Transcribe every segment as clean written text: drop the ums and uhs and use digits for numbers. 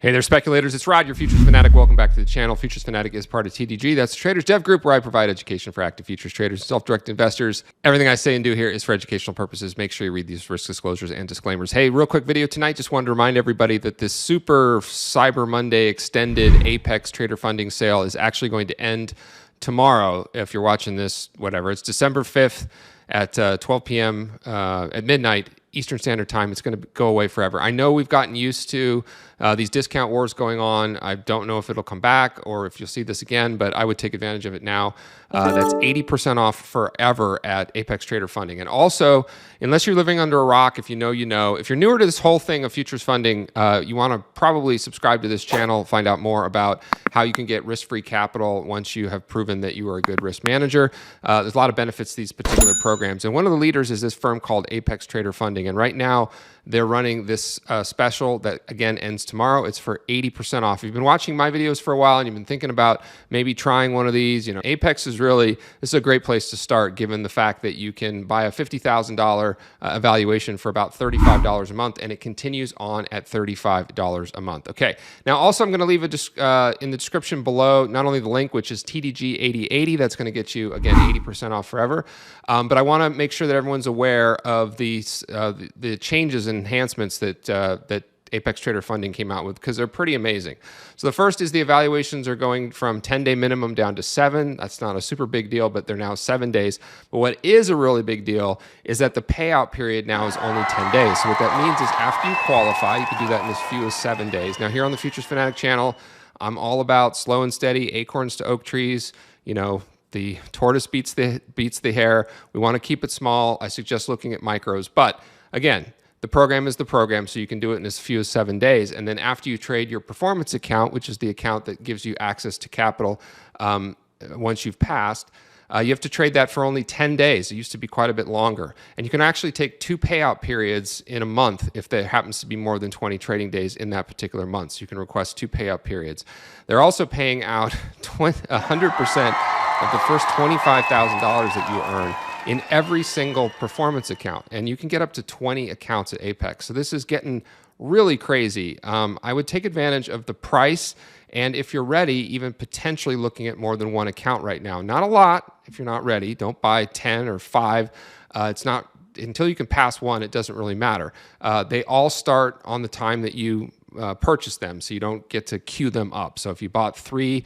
Hey there, speculators. It's Rod, your Futures Fanatic. Welcome back to the channel. Futures Fanatic is part of TDG. That's the Traders Dev Group, where I provide education for active futures traders and self-directed investors. Everything I say and do here is for educational purposes. Make sure you read these risk disclosures and disclaimers. Hey, real quick video tonight. Just wanted to remind everybody that this Super Cyber Monday extended Apex Trader Funding sale is actually going to end tomorrow. If you're watching this, whatever. It's December 5th at 12 p.m. At midnight Eastern Standard Time. It's going to go away forever. I know we've gotten used to these discount wars going on. I don't know if it'll come back or if you'll see this again, but I would take advantage of it now. That's 80% off forever at Apex Trader Funding. And also, unless you're living under a rock, if you know, you know. If you're newer to this whole thing of futures funding, you want to probably subscribe to this channel, find out more about how you can get risk-free capital once you have proven that you are a good risk manager. There's a lot of benefits to these particular programs. And one of the leaders is this firm called Apex Trader Funding. And right now, they're running this special that, again, ends tomorrow. It's for 80% off. If you've been watching my videos for a while and you've been thinking about maybe trying one of these, you know, Apex is really, this is a great place to start, given the fact that you can buy a $50,000 evaluation for about $35 a month, and it continues on at $35 a month. Okay. Now, also, I'm going to leave in the description below, not only the link, which is TDG 8080, that's going to get you, again, 80% off forever. But I want to make sure that everyone's aware of the changes and enhancements that Apex Trader Funding came out with, because they're pretty amazing. So the first is the evaluations are going from 10-day minimum down to 7. That's not a super big deal, but they're now 7 days. But what is a really big deal is that the payout period now is only 10 days. So what that means is after you qualify, you can do that in as few as 7 days. Now here on the Futures Fanatic channel, I'm all about slow and steady, acorns to oak trees, you know, the tortoise beats the hare. We want to keep it small. I suggest looking at micros. But again, the program is the program, so you can do it in as few as 7 days. And then after you trade your performance account, which is the account that gives you access to capital once you've passed, you have to trade that for only 10 days. It used to be quite a bit longer. And you can actually take 2 payout periods in a month if there happens to be more than 20 trading days in that particular month. So you can request 2 payout periods. They're also paying out 100% of the first $25,000 that you earn in every single performance account. And you can get up to 20 accounts at Apex. So this is getting really crazy. I would take advantage of the price, and if you're ready, even potentially looking at more than 1 account right now. Not a lot if you're not ready. Don't buy 10 or 5. It's not until you can pass 1, it doesn't really matter. They all start on the time that you purchase them, so you don't get to queue them up. So if you bought 3,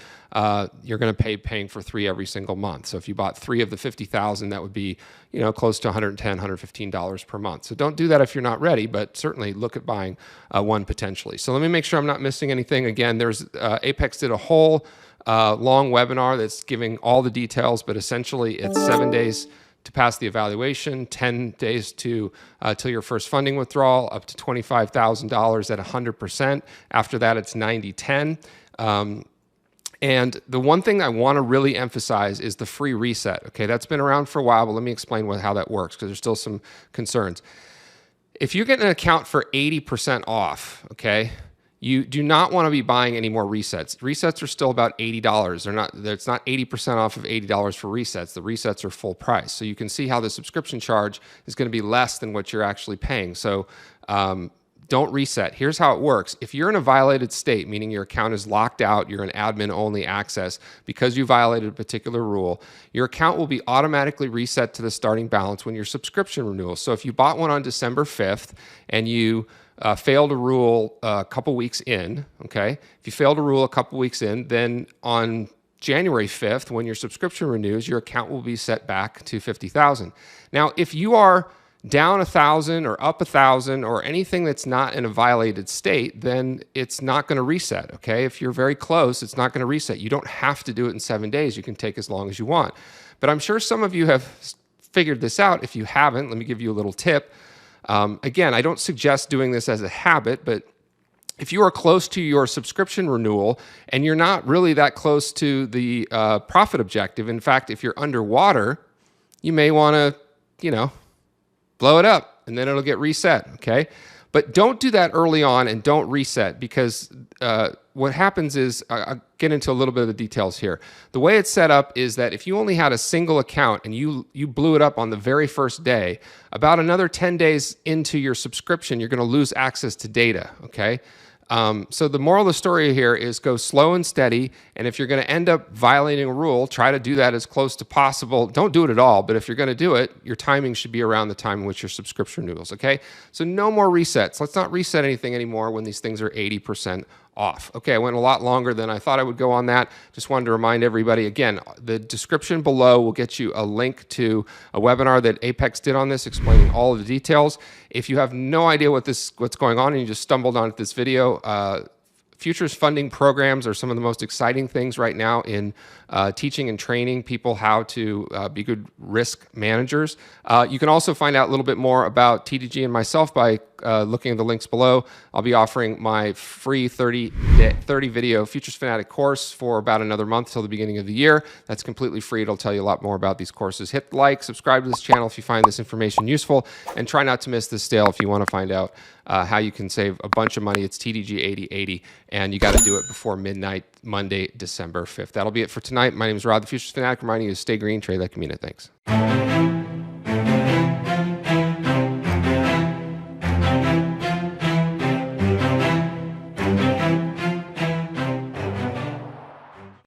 you're going to paying for 3 every single month. So if you bought 3 of the 50,000, that would be, you know, close to $110, $115 per month. So don't do that if you're not ready, but certainly look at buying 1 potentially. So let me make sure I'm not missing anything. Again, there's Apex did a whole long webinar that's giving all the details, but essentially it's 7 days to pass the evaluation, 10 days to till your first funding withdrawal, up to $25,000 at 100%. After that, it's 90-10. And the one thing I want to really emphasize is the free reset. Okay, that's been around for a while, but let me explain how that works, because there's still some concerns. If you get an account for 80% off, okay, you do not want to be buying any more resets. Resets are still about $80. It's not 80% off of $80 for resets. The resets are full price. So you can see how the subscription charge is going to be less than what you're actually paying. So don't reset. Here's how it works. If you're in a violated state, meaning your account is locked out, you're an admin-only access because you violated a particular rule, your account will be automatically reset to the starting balance when your subscription renewals. So if you bought one on December 5th and you failed a rule a couple weeks in, okay? If you failed a rule a couple weeks in, then on January 5th, when your subscription renews, your account will be set back to $50,000. Now, if you are down 1,000 or up 1,000 or anything that's not in a violated state, then it's not going to reset, okay? If you're very close, it's not going to reset. You don't have to do it in 7 days. You can take as long as you want. But I'm sure some of you have figured this out. If you haven't, let me give you a little tip. Again, I don't suggest doing this as a habit, but if you are close to your subscription renewal and you're not really that close to the profit objective, in fact, if you're underwater, you may want to, you know, blow it up and then it'll get reset, okay? But don't do that early on and don't reset, because what happens is, I'll get into a little bit of the details here. The way it's set up is that if you only had a single account and you blew it up on the very first day, about another 10 days into your subscription, you're going to lose access to data, okay? So the moral of the story here is go slow and steady. And if you're going to end up violating a rule, try to do that as close to possible. Don't do it at all. But if you're going to do it, your timing should be around the time in which your subscription renewals. Okay. So no more resets. Let's not reset anything anymore when these things are 80% off. Okay, I went a lot longer than I thought I would go on that. Just wanted to remind everybody, again, the description below will get you a link to a webinar that Apex did on this, explaining all of the details. If you have no idea what's going on and you just stumbled onto this video, futures funding programs are some of the most exciting things right now in teaching and training people how to be good risk managers. You can also find out a little bit more about TDG and myself by looking at the links below. I'll be offering my free 30 video Futures Fanatic course for about another month till the beginning of the year. That's completely free. It'll tell you a lot more about these courses. Hit like, subscribe to this channel if you find this information useful, and try not to miss this sale if you want to find out how you can save a bunch of money. It's TDG 8080, and you got to do it before midnight, Monday, December 5th. That'll be it for tonight. My name is Rod, the Futures Fanatic, reminding you to stay green, trade like a minute. Thanks.